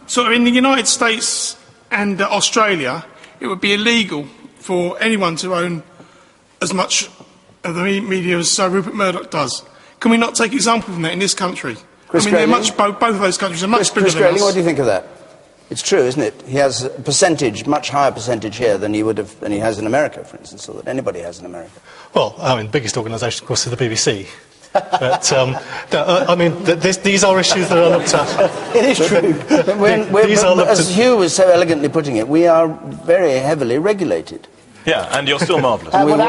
sort of in the United States and Australia, it would be illegal for anyone to own as much of the media as Rupert Murdoch does. Can we not take example from that in this country? Chris Grayling, Grayling? both of those countries are much bigger Chris than Grayling, us. what do you think of that? It's true, isn't it? He has a percentage, much higher percentage here than he has in America, for instance, or that anybody has in America. Well, I mean, the biggest organisation, of course, is the BBC. But, I mean, these are issues that are looked at. It is true. As Hugh was so elegantly putting it, we are very heavily regulated. Yeah, and you're still marvellous. Well,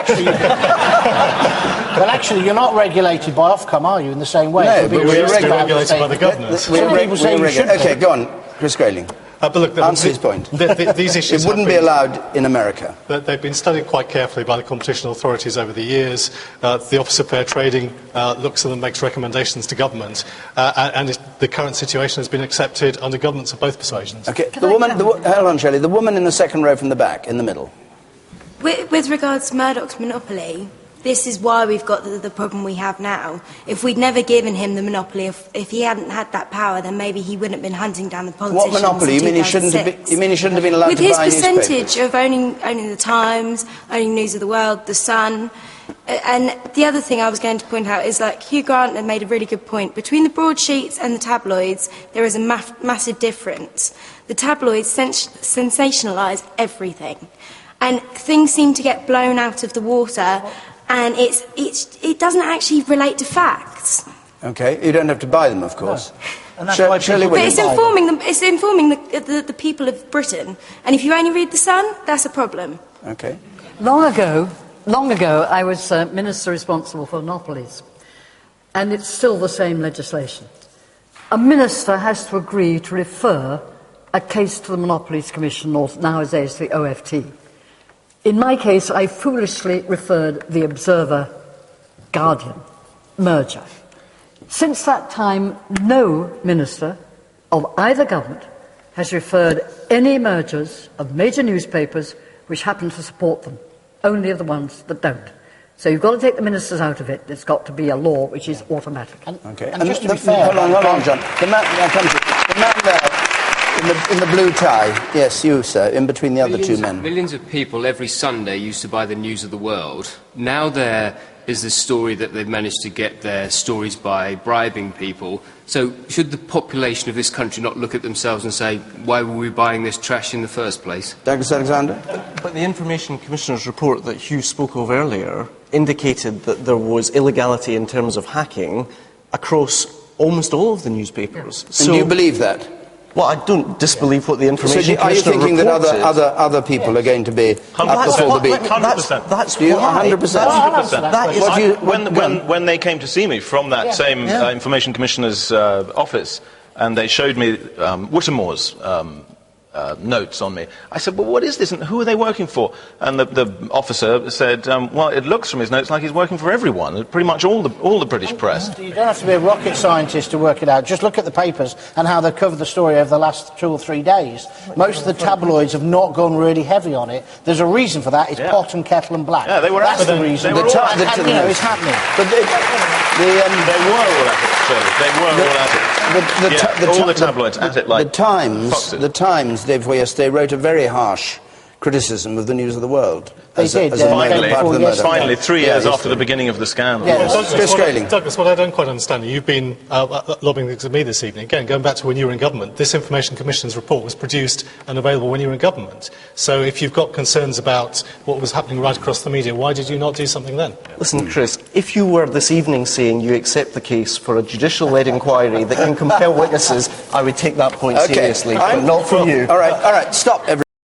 actually, you're not regulated by Ofcom, are you, in the same way? No, but we're regulated by the governors. OK, go on, Chris Grayling. But look, answer his point. These issues it wouldn't be allowed in America. They've been studied quite carefully by the competition authorities over the years. The Office of Fair Trading looks at them, makes recommendations to government, and the current situation has been accepted under governments of both persuasions. OK, hold on, Shirley. The woman in the second row from the back, in the middle. With regards to Murdoch's monopoly, this is why we've got the problem we have now. If we'd never given him the monopoly, if he hadn't had that power, then maybe he wouldn't have been hunting down the politicians. What monopoly? You mean he shouldn't have been allowed with to buy his percentage newspapers? of owning the Times, owning News of the World, the Sun. And the other thing I was going to point out is that Hugh Grant had made a really good point. Between the broadsheets and the tabloids, there is a massive difference. The tabloids sensationalise everything. And things seem to get blown out of the water, and it doesn't actually relate to facts. OK, you don't have to buy them, of course. No. And that's why Shirley, but it's informing the people of Britain. And if you only read The Sun, that's a problem. OK. Long ago, I was Minister responsible for monopolies. And it's still the same legislation. A minister has to agree to refer a case to the Monopolies Commission, or nowadays the OFT. In my case, I foolishly referred the Observer-Guardian merger. Since that time, no minister of either government has referred any mergers of major newspapers which happen to support them, only of the ones that don't. So you've got to take the ministers out of it. It's got to be a law which is automatic. OK. And just to be fair... Hold on, John. The man there... In the blue tie, yes, you, sir, in between the other two men. Millions of people every Sunday used to buy the News of the World. Now there is this story that they've managed to get their stories by bribing people. So should the population of this country not look at themselves and say, why were we buying this trash in the first place? Douglas Alexander? But the Information Commissioner's report that Hugh spoke of earlier indicated that there was illegality in terms of hacking across almost all of the newspapers. So, and do you believe that? Well, I don't disbelieve what the Information Commissioner reported. Are you thinking that other people are going to be up before the beat? 100%. That's do you? 100%. 100%. When they came to see me from that same Information Commissioner's office, and they showed me Whittemore's notes on me, I said, well, what is this, and who are they working for? And the officer said, well, it looks from his notes like he's working for everyone, pretty much all the British press. You don't have to be a rocket scientist to work it out. Just look at the papers and how they've covered the story over the last 2 or 3 days. Most of the tabloids have not gone really heavy on it. There's a reason for that. It's pot and kettle and black. Yeah, they were That's the reason. They were it's happening. But they were all at it, Shirley. They were all at it. All the tabloids at it, like The Times, they wrote a very harsh criticism of the News of the World. Finally, 3 years after the beginning of the scandal. Douglas, what I don't quite understand, you've been lobbying this with me this evening. Again, going back to when you were in government, this Information Commission's report was produced and available when you were in government. So if you've got concerns about what was happening right across the media, why did you not do something then? Listen, Chris, if you were this evening saying you accept the case for a judicial-led inquiry that can compel witnesses, I would take that point seriously, but not from you. All right, stop, everybody.